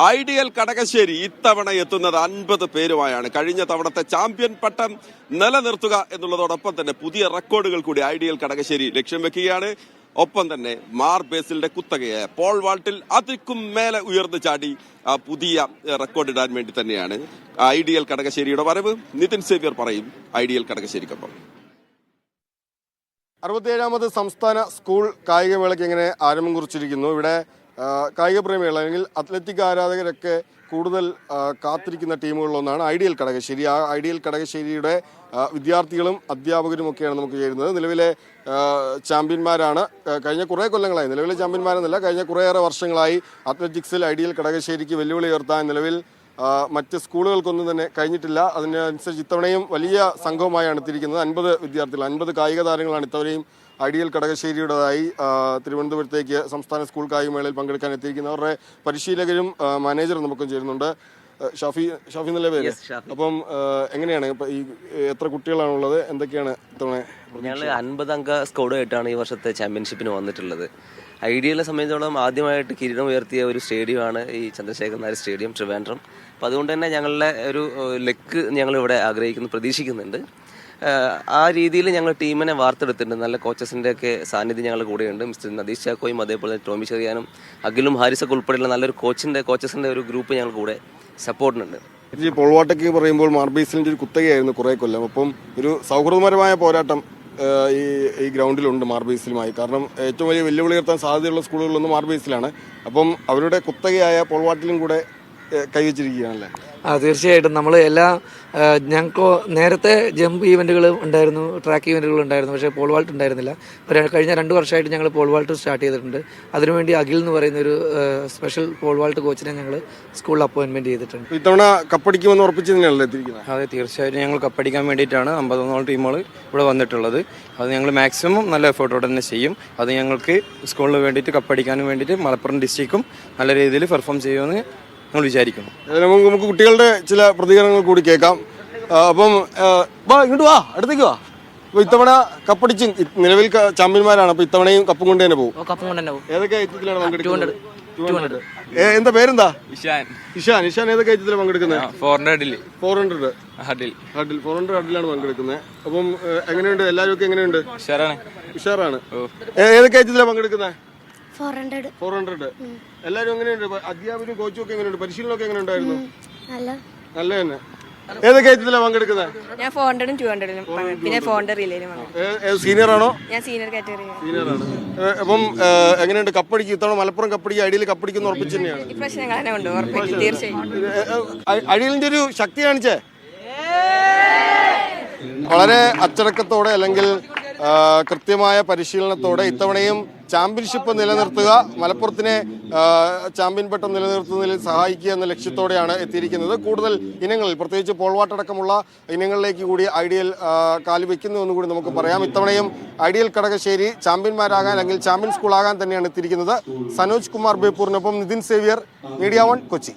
Ideal Kadakassery ഇത്തവണ എത്തുന്നത് 50 പേരുമായാണ്. കഴിഞ്ഞ തവണത്തെ ചാമ്പ്യൻ പട്ടം നിലനിർത്തുക എന്നുള്ളതോടൊപ്പം തന്നെ പുതിയ റെക്കോർഡുകൾ കൂടി ഐഡിയൽ കടകശ്ശേരി ലക്ഷ്യം വെക്കുകയാണ്. ഒപ്പം തന്നെ മാർ ബേസിലിന്റെ കുത്തകയായ പോൾ വാൾട്ടിൽ അതിക്കും മേലെ ഉയർന്നു ചാടി പുതിയ റെക്കോർഡ് ഇടാൻ വേണ്ടി തന്നെയാണ് ഐഡിയൽ കടകശ്ശേരിയുടെ വരവ്. നിതിൻ സേവ്യർ പറയും ഐഡിയൽ കടകശ്ശേരിക്കൊപ്പം. 67ാമത് സംസ്ഥാന സ്കൂൾ കായികമേളയ്ക്ക് എങ്ങനെ ആരംഭം കുറിച്ചിരിക്കുന്നു. ഇവിടെ കായിക പ്രേമികൾ അല്ലെങ്കിൽ അത്ലറ്റിക് ആരാധകരൊക്കെ കൂടുതൽ കാത്തിരിക്കുന്ന ടീമുകളിലൊന്നാണ് ഐഡിയൽ കടകശ്ശേരി. ആ ഐഡിയൽ കടകശ്ശേരിയുടെ വിദ്യാർത്ഥികളും അധ്യാപകരും ഒക്കെയാണ് നമുക്ക് ചേരുന്നത്. നിലവിലെ ചാമ്പ്യന്മാരാണ്. കഴിഞ്ഞ കുറേ കൊല്ലങ്ങളായി, നിലവിലെ ചാമ്പ്യന്മാരെന്നല്ല, കഴിഞ്ഞ കുറേയേറെ വർഷങ്ങളായി അത്ലറ്റിക്സിൽ ഐഡിയൽ കടകശ്ശേരിക്ക് വെല്ലുവിളി ഉയർത്താൻ നിലവിൽ മറ്റ് സ്കൂളുകൾക്കൊന്നും തന്നെ കഴിഞ്ഞിട്ടില്ല. അതിനനുസരിച്ച് ഇത്തവണയും വലിയ സംഘവുമായാണ് എത്തിയിരിക്കുന്നത്. 50 വിദ്യാർത്ഥികൾ, 50 കായിക താരങ്ങളാണ് ഇത്തവണയും ഐഡിയൽ കടകശ്ശേരിയുടേതായി തിരുവനന്തപുരത്തേക്ക് സംസ്ഥാന സ്കൂൾ കായികമേളയിൽ പങ്കെടുക്കാൻ എത്തിയിരിക്കുന്നത്. അവരുടെ പരിശീലകരും മാനേജറും നമുക്കും ചേരുന്നുണ്ട്. ഷാഫി നല്ല പേര്. അപ്പം എങ്ങനെയാണ് ഈ എത്ര കുട്ടികളാണുള്ളത്, എന്തൊക്കെയാണ് ഇത്തവണ? ഞങ്ങൾ 50 അംഗ സ്ക്വാഡായിട്ടാണ് ഈ വർഷത്തെ ചാമ്പ്യൻഷിപ്പിന് വന്നിട്ടുള്ളത്. ഐഡിയലിനെ സംബന്ധിച്ചോളം ആദ്യമായിട്ട് കിരീടം ഉയർത്തിയ ഒരു സ്റ്റേഡിയമാണ് ഈ ചന്ദ്രശേഖർ നായർ സ്റ്റേഡിയം, ട്രിവാൻഡ്രം. അപ്പോൾ അതുകൊണ്ട് തന്നെ ഞങ്ങളുടെ ഒരു ലക്ക് ഞങ്ങളിവിടെ പ്രതീക്ഷിക്കുന്നുണ്ട്. ആ രീതിയിൽ ഞങ്ങൾ ടീമിനെ വാർത്തെടുത്തിട്ടുണ്ട്. നല്ല കോച്ചസിൻ്റെ ഒക്കെ സാന്നിധ്യം ഞങ്ങളുടെ കൂടെയുണ്ട്. മിസ്റ്റർ നദീഷ് ചാക്കോയും അതേപോലെ ടോമി ചെറിയാനും അഖിലും ഹാരിസൊക്കെ ഉൾപ്പെടെയുള്ള നല്ലൊരു കോച്ചസിൻ്റെ ഒരു ഗ്രൂപ്പ് ഞങ്ങൾ കൂടെ സപ്പോർട്ടിനുണ്ട്. ഈ പോൾവാട്ടൊക്കെ പറയുമ്പോൾ മാർബേസിലിൻ്റെ ഒരു കുത്തകയായിരുന്നു കുറേ കൊല്ലം. അപ്പം ഒരു സൗഹൃദപരമായ പോരാട്ടം ഈ ഗ്രൗണ്ടിലുണ്ട് മാർബേസിലുമായി. കാരണം ഏറ്റവും വലിയ വെല്ലുവിളി ഉയർത്താൻ സാധ്യതയുള്ള സ്കൂളുകളിലൊന്നും മാർബേസിലാണ്. അപ്പം അവരുടെ കുത്തകയായ പോൾവാട്ടിലും കൂടെ കൈവച്ചിരിക്കുകയാണല്ലേ? തീർച്ചയായിട്ടും. നമ്മൾ ഞങ്ങൾക്ക് നേരത്തെ ജമ്പ് ഈവൻറ്റുകൾ ഉണ്ടായിരുന്നു, ട്രാക്ക് ഈവൻറ്റുകൾ ഉണ്ടായിരുന്നു, പക്ഷേ പോൾ വാൾട്ട് ഉണ്ടായിരുന്നില്ല. കഴിഞ്ഞ 2 വർഷമായിട്ട് ഞങ്ങൾ പോൾ വാൾട്ട് സ്റ്റാർട്ട് ചെയ്തിട്ടുണ്ട്. അതിനുവേണ്ടി അഖിൽ എന്ന് പറയുന്ന ഒരു സ്പെഷ്യൽ പോൾ വാൾട്ട് കോച്ചിനെ ഞങ്ങൾ സ്കൂളിൽ അപ്പോയിൻമെൻറ്റ് ചെയ്തിട്ടുണ്ട്. ഇത്തവണ കപ്പടിക്കുമെന്ന് ഉറപ്പിച്ച് തന്നെയാണല്ലോ എത്തിയിരിക്കുന്നത്? അതെ, തീർച്ചയായിട്ടും ഞങ്ങൾ കപ്പടിക്കാൻ വേണ്ടിയിട്ടാണ് 51 ടീമുകൾ ഇവിടെ വന്നിട്ടുള്ളത്. അത് ഞങ്ങൾ മാക്സിമം നല്ല എഫേർട്ടോടെ തന്നെ ചെയ്യും. അത് ഞങ്ങൾക്ക് സ്കൂളിന് വേണ്ടിയിട്ട് കപ്പടിക്കാനും വേണ്ടിയിട്ട് മലപ്പുറം ഡിസ്ട്രിക്റ്റും നല്ല രീതിയിൽ പെർഫോം ചെയ്യുമെന്ന് നമ്മൾ വിചാരിക്കുന്നു. നമുക്ക് കുട്ടികളുടെ ചില പ്രതികരണങ്ങൾ കൂടി കേൾക്കാം. അപ്പം ഇങ്ങോട്ട് വാ, അടുത്തേക്ക് വാ. അപ്പൊ ഇത്തവണ കപ്പടിച്ച് നിലവിൽ ചാമ്പ്യന്മാരാണ്. അപ്പൊ ഇത്തവണയും കപ്പും കൊണ്ട് തന്നെ പോകും. ഏതൊക്കെ ഐറ്റത്തിലാണ് പങ്കെടുക്കുന്നത്? എന്താ പേരെന്താ? ഇഷാൻ ഏതൊക്കെ ഐറ്റത്തിലാണ് പങ്കെടുക്കുന്നത്? 400 ഹഡിലാണ് പങ്കെടുക്കുന്നത്. അപ്പം എങ്ങനെയുണ്ട്? എല്ലാവരും ഒക്കെ എങ്ങനെയുണ്ട്? ഉഷാറാണ്. ഏതൊക്കെ ഐറ്റത്തിലാണ് പങ്കെടുക്കുന്നത്? 400. എല്ലാരും എങ്ങനെയുണ്ട്? അധ്യാപകരും കോച്ചും ഒക്കെ എങ്ങനെയുണ്ട്? പരിശീലനമൊക്കെ എങ്ങനെ ഉണ്ടായിരുന്നു? നല്ല തന്നെ. ഏതൊക്കെ ഐറ്റത്തിലാണ് പങ്കെടുക്കുന്നത്? ഞാൻ 400 200 പിന്നെ 400 റിലേയിലും. സീനിയർ ആണോ? ഞാൻ സീനിയർ കാറ്റഗറി. സീനിയറാണ്. അപ്പം എങ്ങനെയുണ്ട്? കപ്പടിക്കും ഇത്തവണ മലപ്പുറം കപ്പടിക്കും, ഐഡിയൽ കപ്പടിക്കുന്ന ഉറപ്പിച്ച് തന്നെയാണ്? ഇപ്രാവശ്യം ഞങ്ങൾ തന്നെ കൊണ്ട് ഉറപ്പിക്കും, തീർച്ചയായും. ഐഡിയലിന്റെ ഒരു ശക്തി കാണിച്ചേ. വളരെ അച്ചടക്കത്തോടെ അല്ലെങ്കിൽ കൃത്യമായ പരിശീലനത്തോടെ ഇത്തവണയും ചാമ്പ്യൻഷിപ്പ് നിലനിർത്തുക, മലപ്പുറത്തിനെ ചാമ്പ്യൻ പട്ടം നിലനിർത്തുന്നതിൽ സഹായിക്കുക എന്ന ലക്ഷ്യത്തോടെയാണ് എത്തിയിരിക്കുന്നത്. കൂടുതൽ ഇനങ്ങളിൽ, പ്രത്യേകിച്ച് പോൾവാട്ടടക്കമുള്ള ഇനങ്ങളിലേക്ക് കൂടി ഐഡിയൽ കാലുവെക്കുന്നുവെന്ന് കൂടി നമുക്ക് പറയാം. ഇത്തവണയും ഐഡിയൽ കടകശ്ശേരി ചാമ്പ്യന്മാരാകാൻ അല്ലെങ്കിൽ ചാമ്പ്യൻ സ്കൂളാകാൻ തന്നെയാണ് എത്തിയിരിക്കുന്നത്. സനോജ് കുമാർ ബേപ്പൂരിനൊപ്പം നിതിൻ സേവ്യർ, മീഡിയ 1 കൊച്ചി.